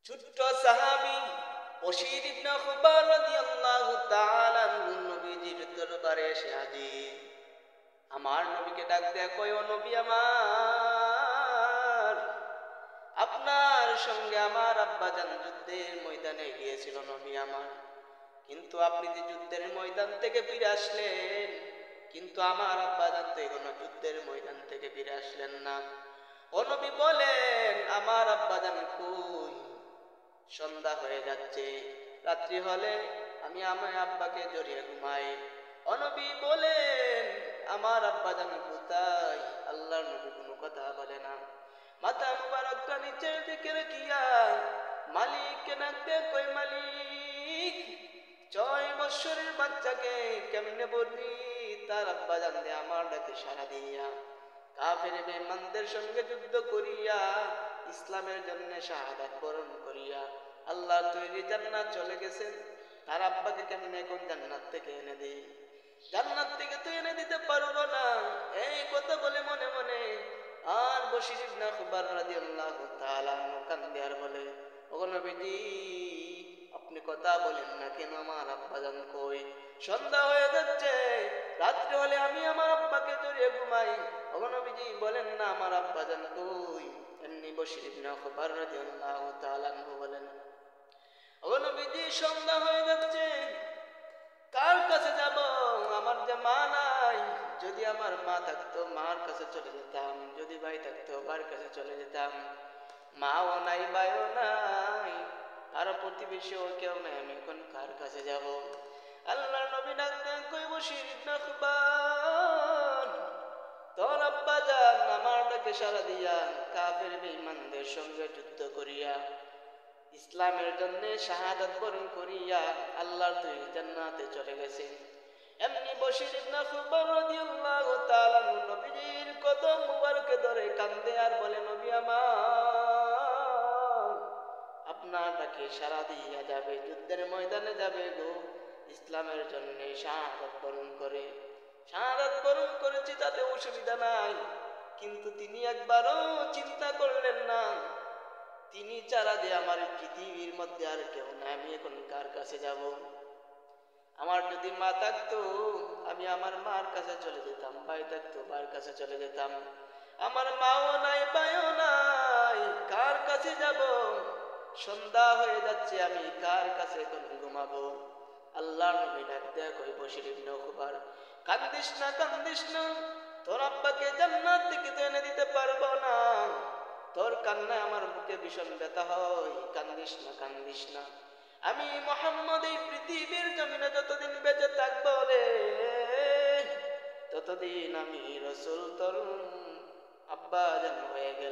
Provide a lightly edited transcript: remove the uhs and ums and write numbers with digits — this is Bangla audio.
ছোট্ট সাহাবী বশীর ইবনে খুবার রাদিয়াল্লাহু তাআলা নবীজির দরবারে এসে হাজির। আমার নবীকে ডাক দেয়া কয়, ও নবী আমার, আপনার সঙ্গে আমার আব্বাজান যুদ্ধের ময়দানে গিয়েছিল নবী আমার, কিন্তু আপনি যে যুদ্ধের ময়দান থেকে ফিরে আসলেন, কিন্তু আমার আব্বাজান তো এখনো যুদ্ধের ময়দান থেকে ফিরে আসলেন না। ও নবী বলেন, আমার আব্বাজান কই? সন্ধ্যা হয়ে যাচ্ছে, রাত্রি হলে আমি আমার আব্বাকে জড়িয়ে ঘুমাই। ও নবী বলেন, আমার আব্বাজান কোথায়? আল্লাহর নবী কোনো কথা বলে না। মাথা মুবারকটা নিচের দিকে রেখিয়া মালিককে ডাক দিয়ে কই, মালিক, 6 বৎসরের বাচ্চাকে কেমনে বলবি তার আব্বাজান দিয়ে আমার ডাকে সাড়া দিয়া কাফের বেঈমানদের সঙ্গে যুদ্ধ করিয়া ইসলামের জন্য শাহাদাত বরণ করিয়া আল্লাহর তৈরি জান্নাত চলে গেছেন, তার আব্বাকে কেমনে এখন জান্নাত থেকে এনে দেই? জান্নাত থেকে তো এনে দিতে পারবো না। এই কথা বলে মনে মনে আর বশীর ইবনে খুবার রাদিয়াল্লাহু তাআলা কান্দে আর বলে, ওগো নবীজি, আপনি কথা বলেন না কেন? আমার আব্বাজান কই? সন্ধ্যা হয়ে যাচ্ছে, রাত্রি হলে আমি আমার আব্বাকে জড়িয়ে ঘুমাই। ওগো নবীজি বলেন না, আমার আব্বাজান কই? এমনি বশীর ইবনে খুবার রাদিয়াল্লাহু তাআলা বলেন, ওগো নবীজি, সন্ধ্যা হয়ে যাচ্ছে, কার কাছে যাব? আমার যে মা নাই, যদি আমার মা থাকতো মার কাছে চলে যেতাম, যদি ভাই থাকতো ভাইয়ের কাছে চলে যেতাম। মাও নাই, ভাইও নাই, আর প্রতিবেশীও কেউ নাই, আমি এখন কার কাছে যাব? আল্লাহর নবী ডাক দেন কই, বশীর ইবনে খুবার, তোর আব্বাজান আমার ডাকে সাড়া দিয়া কাফের বেঈমানদের সঙ্গে যুদ্ধ করিয়া ইসলামের জন্য শাহাদাত বরণ করিয়া আল্লাহর তৈরি জান্নাতে চলে গেছে। এমনি বশীর ইবনে খুবার রাদিয়াল্লাহু তাআলা নবীজির কদম মুবারকে ধরে কান্দে আর বলে, নবী আমার, আপনার ডাকে সাড়া দিয়া যাবে, যুদ্ধের ময়দানে যাবে গো, ইসলামের জন্য শাহাদাত বরণ করে। শাহাদাত বরণ করেছি, তাতে অসুবিধা নাই, কিন্তু তিনি একবারও চিন্তা করলেন না, তিনি ছাড়া যে আমার পৃথিবীর মধ্যে আর কেউ না, আমি এখন কার কাছে যাব? আমার যদি মা থাকতো আমি আমার মার কাছে চলে যেতাম, ভাই থাকতো ভাইয়ের কাছে চলে যেতাম, আমার মাও নাই, ভাইও নাই, কার কাছে যাব? সন্ধ্যা হয়ে যাচ্ছে, আমি কার কাছে এখন ঘুমাবো? আল্লাহর নবী ডাক দেয়া কই, বশীর ইবনে খুবার, কান্দিস না, কান্দিস না, তোর আব্বাকে জান্নাত থেকে তো এনে দিতে পারবো না, তোর কান্নায় আমার বুকে ভীষণ ব্যথা হয়, কান্দিস না, কান্দিস না। আমি মুহাম্মদ এই পৃথিবীর জমিনে যতদিন বেঁচে থাকবো রে, ততদিন আমি রাসূল তোর আব্বাজান হয়ে গেলাম।